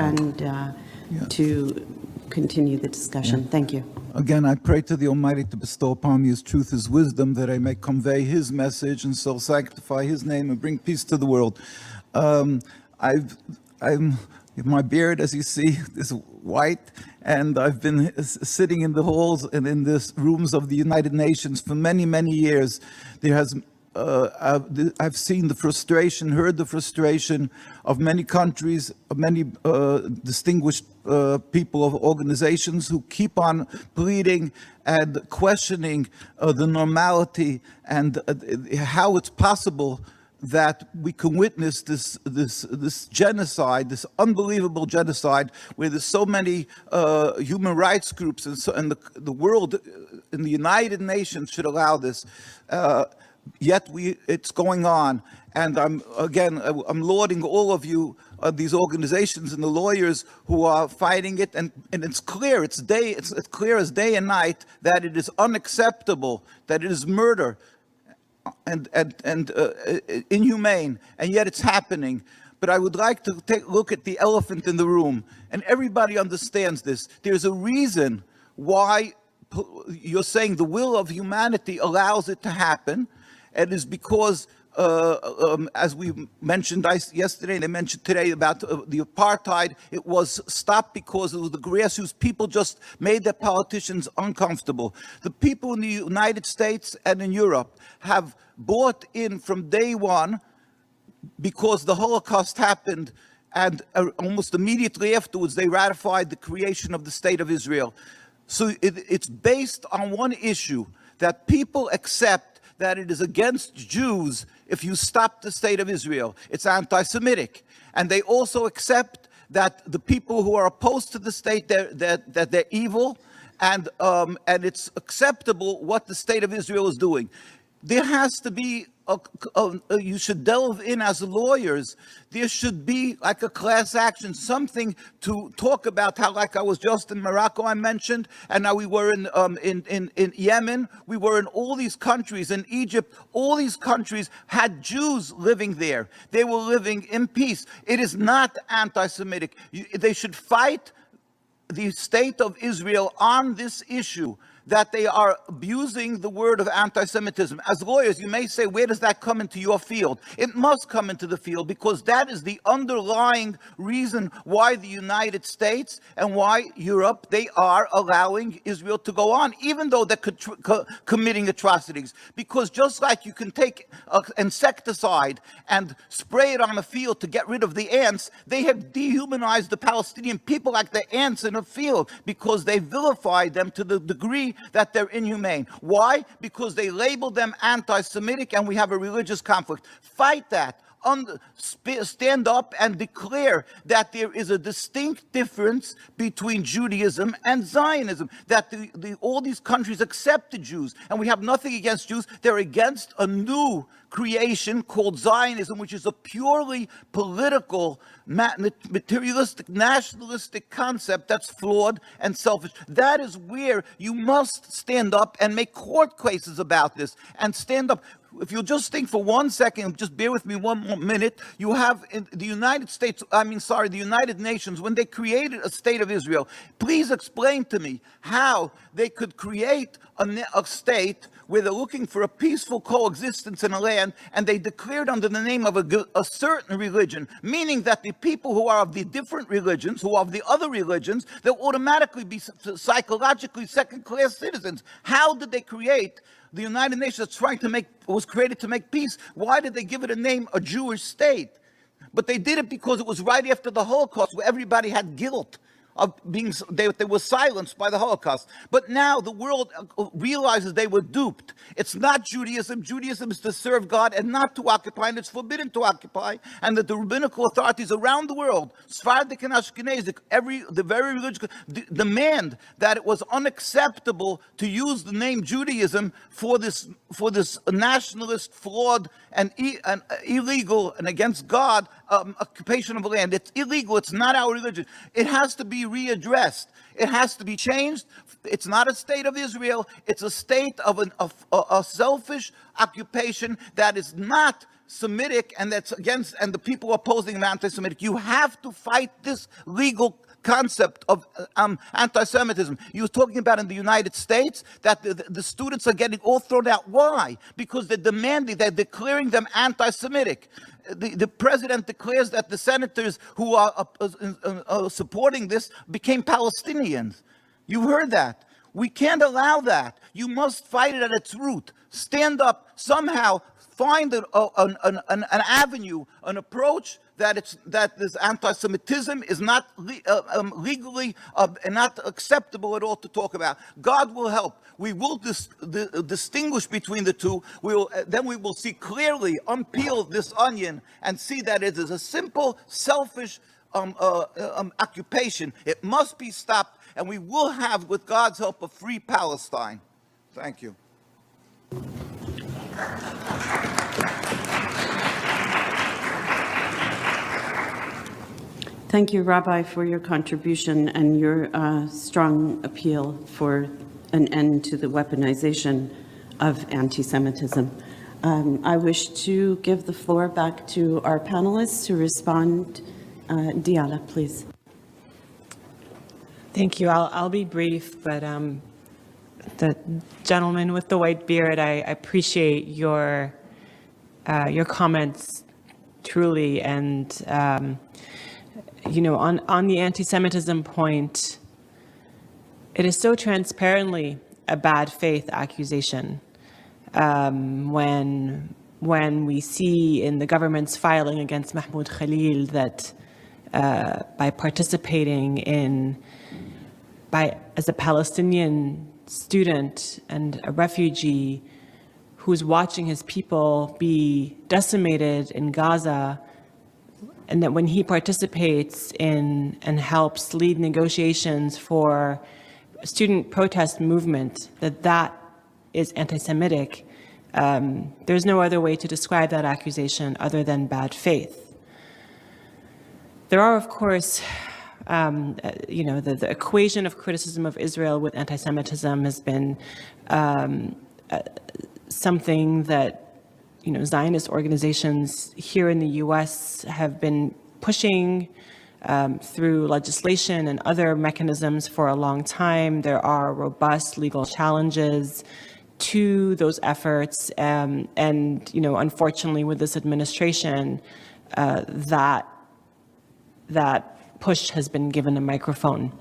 and to continue the discussion. Thank you. Again, I pray to the Almighty to bestow upon me His truth, His wisdom, that I may convey His message and so sanctify His name and bring peace to the world. My beard, as you see, is white, and I've been sitting in the halls and in the rooms of the United Nations for many, many years. I've seen the frustration, heard the frustration of many countries, of many distinguished people of organizations who keep on pleading and questioning the normality and how it's possible that we can witness this genocide, this unbelievable genocide, where there's so many human rights groups and the world in the United Nations should allow this. Yet it's going on, and I'm lauding all of you, these organizations and the lawyers who are fighting it, and it's clear, it's clear as day and night that it is unacceptable, that it is murder and inhumane, and yet it's happening. But I would like to take a look at the elephant in the room, and everybody understands this. There's a reason why you're saying the will of humanity allows it to happen. It is because, as we mentioned yesterday, they mentioned today about the apartheid, it was stopped because of the grassroots. People just made their politicians uncomfortable. The people in the United States and in Europe have bought in from day one because the Holocaust happened, and almost immediately afterwards they ratified the creation of the State of Israel. So it's based on one issue, that people accept that it is against Jews if you stop the State of Israel. It's anti-Semitic. And they also accept that the people who are opposed to the state, that they're evil, and it's acceptable what the State of Israel is doing. There has to be, you should delve in as lawyers, there should be like a class action, something to talk about how, like I was just in Morocco, I mentioned, and now we were in Yemen, we were in all these countries, in Egypt, all these countries had Jews living there. They were living in peace. It is not anti-Semitic. They should fight the State of Israel on this issue, that they are abusing the word of anti-Semitism. As lawyers, you may say, where does that come into your field? It must come into the field because that is the underlying reason why the United States and why Europe, they are allowing Israel to go on, even though they're committing atrocities. Because just like you can take insecticide and spray it on a field to get rid of the ants, they have dehumanized the Palestinian people like the ants in a field because they vilified them to the degree that they're inhumane. Why? Because they label them anti-Semitic and we have a religious conflict. Fight that. Stand up and declare that there is a distinct difference between Judaism and Zionism, that all these countries accept the Jews, and we have nothing against Jews. They're against a new creation called Zionism, which is a purely political, materialistic, nationalistic concept that's flawed and selfish. That is where you must stand up and make court cases about this, and stand up. If you'll just think for 1 second, just bear with me 1 more minute, you have in the the United Nations, when they created a State of Israel, please explain to me how they could create a state where they're looking for a peaceful coexistence in a land, and they declared under the name of a certain religion, meaning that the people who are of the different religions, who are of the other religions, they'll automatically be psychologically second-class citizens. How did they create the United Nations was created to make peace? Why did they give it a name, a Jewish state? But they did it because it was right after the Holocaust, where everybody had guilt of being, they were silenced by the Holocaust. But now the world realizes they were duped. It's not Judaism. Judaism is to serve God and not to occupy, and it's forbidden to occupy. And that the rabbinical authorities around the world, Sephardic and Ashkenazic, the very religious, demand that it was unacceptable to use the name Judaism for this nationalist, flawed, and illegal and against God occupation of land. It's illegal. It's not our religion. It has to be readdressed. It has to be changed. It's not a state of Israel. It's a state of a selfish occupation that is not Semitic and that's against, and the people opposing him anti-Semitic. You have to fight this legal concept of anti-Semitism. You were talking about in the United States that the students are getting all thrown out. Why? Because they're declaring them anti-Semitic. The president declares that the senators who are supporting this became Palestinians. You heard that. We can't allow that. You must fight it at its root. Stand up somehow. Find an avenue, an approach that this anti-Semitism is not legally not acceptable at all to talk about. God will help. We will distinguish between the two. Then we will see clearly, unpeel this onion, and see that it is a simple, selfish occupation. It must be stopped, and we will have, with God's help, a free Palestine. Thank you. Thank you, Rabbi, for your contribution and your strong appeal for an end to the weaponization of anti-Semitism. I wish to give the floor back to our panelists to respond. Diala, please. Thank you. I'll be brief, but the gentleman with the white beard, I appreciate your comments truly, and you know, on the anti-Semitism point, it is so transparently a bad faith accusation. When we see in the government's filing against Mahmoud Khalil that by participating as a Palestinian student and a refugee who's watching his people be decimated in Gaza, and that when he participates in and helps lead negotiations for a student protest movement, that is anti-Semitic, there's no other way to describe that accusation other than bad faith. There are, of course, you know, the equation of criticism of Israel with anti-Semitism has been something that, you know, Zionist organizations here in the U.S. have been pushing through legislation and other mechanisms for a long time. There are robust legal challenges to those efforts, and you know, unfortunately, with this administration, that push has been given a microphone.